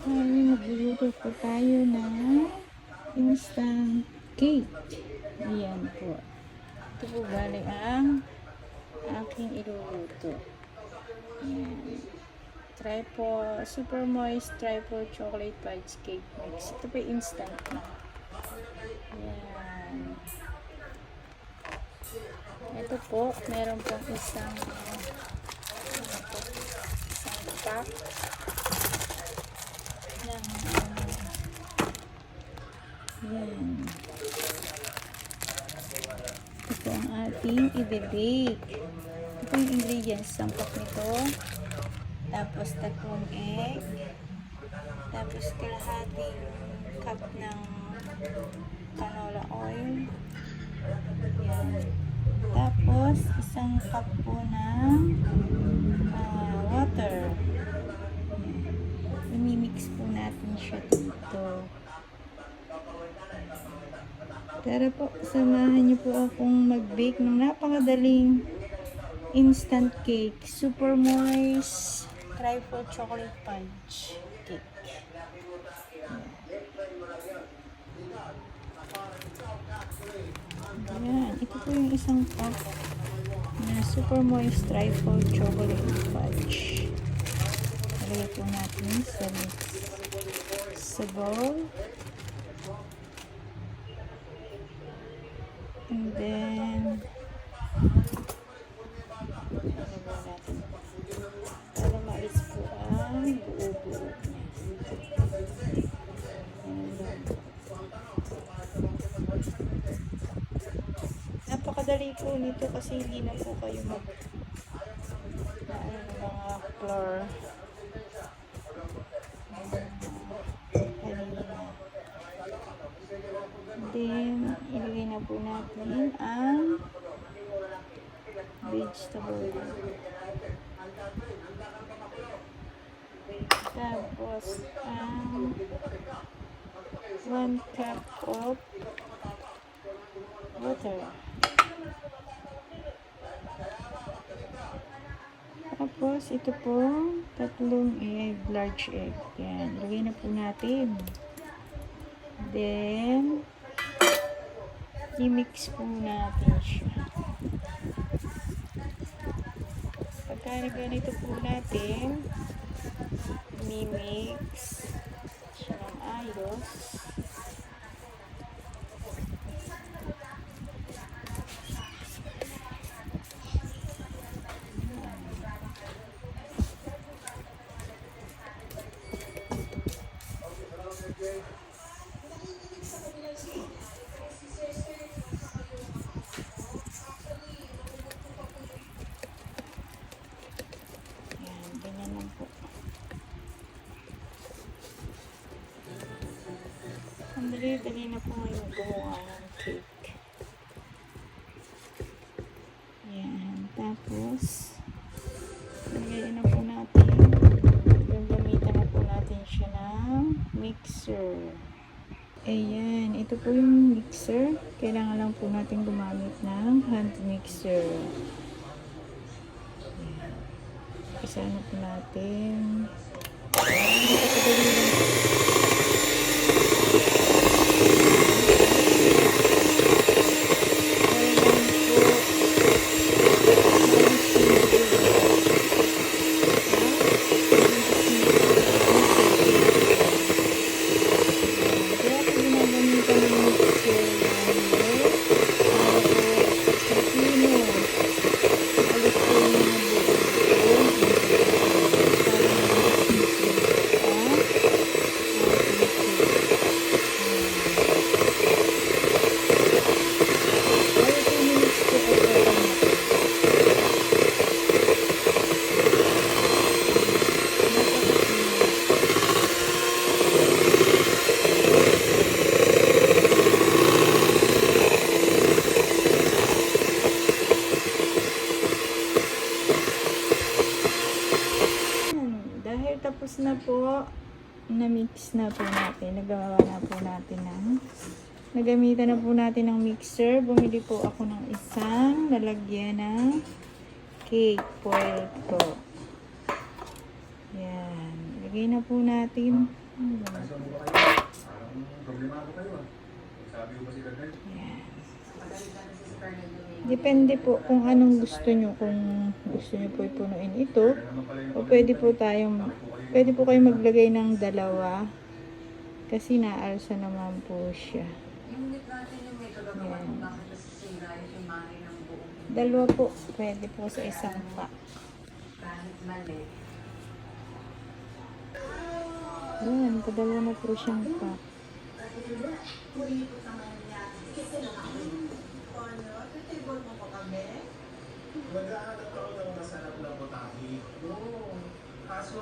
Ay, magluluto po tayo ng instant cake. Ayan po. Ito po bali ang aking iluluto. Ayan. Super moist trifle chocolate fudge cake mix. Ito po instant na. Ayan. Ito po, meron pong isang pack ng yan. Ito ang ating i-bake. Ito yung ingredients. Sampok nito. Tapos 3 egg. Tapos kalahating cup ng canola oil. Yan. Tapos 1 cup po ng water. I-mix po natin siya dito. Tara po, samahan niyo po akong mag-bake ng napakadaling instant cake. Super moist trifle chocolate fudge cake. Ayan, ito po yung isang pack na super moist trifle chocolate fudge. Lagay po natin sa bowl. And then para maalis po ang buo-buo niya. Napakadali po nito kasi hindi na po kayo ng mga flour. Then, ilagay na po natin ang vegetable. Tapos, ang 1 cup of water. Tapos, ito po, 3 egg, large egg. Yan, ilagay na po natin. Then, i-mix po natin siya. Pagka ganito po natin, i-mix siya ng ayos. Ang dali-dali na po ngayon gumawa ng cake. Yan. Tapos, lagayin na po natin. Gagamitan na po natin siya ng mixer. Ayan. Ito po yung mixer. Kailangan lang po natin gumamit ng hand mixer. Isa na po natin. Tapos na po, na-mix na po natin. Nagawa na po natin nagamitan na po natin ng mixer. Bumili po ako ng isang lalagyan ng cake foil po. Yan. Lagay na po natin Ayos mo ba kayo? Parang problemado kayo ah. Sabi ko ba si Kagay? Yan. Depende po kung anong gusto nyo. Kung gusto nyo po ipunuin ito, o pwede po kayong maglagay ng dalawa. Kasi naalsa naman po siya. Yan. Dalawa po, pwede po sa isang pack. Yan, kadalawa na po siyang pack. Naghahanap ako ng masarap na butaki. Kaso,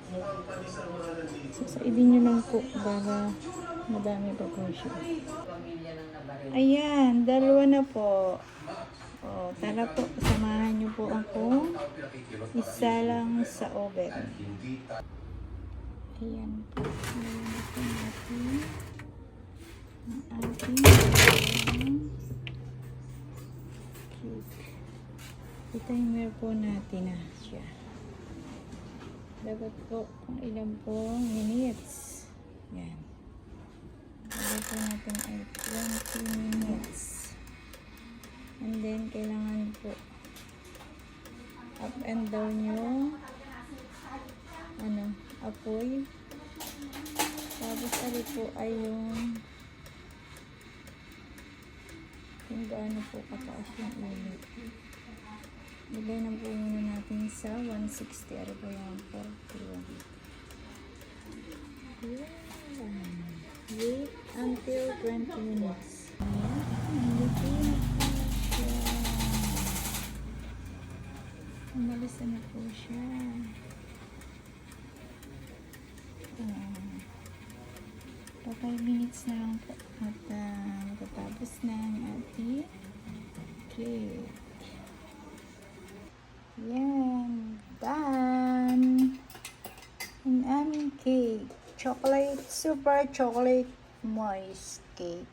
mukhang panisama na dito. So, saibin nyo lang po para madami pa po siya. Ayan, dalawa na po. O, tara po, samahan nyo po ako. Isa lang sa oven. Ayan po. Ayan po natin. Ang ating cake. I-timer po natin na siya. Dapat po kung ilan po minutes. Yan. Dapat po natin ay 20 minutes. And then, kailangan po up and down yung apoy. Tapos, ali po ay yung kung gaano po kataas yung init. Lagay na po muna natin sa 160. Ano po yung 41. Yan. Wait until 20 minutes. Ayan. Umalis na po siya. Pa 5 minutes na lang po. At matatapos na ang ating cake. Yan. Done. Ang aming cake. Chocolate, super chocolate moist cake.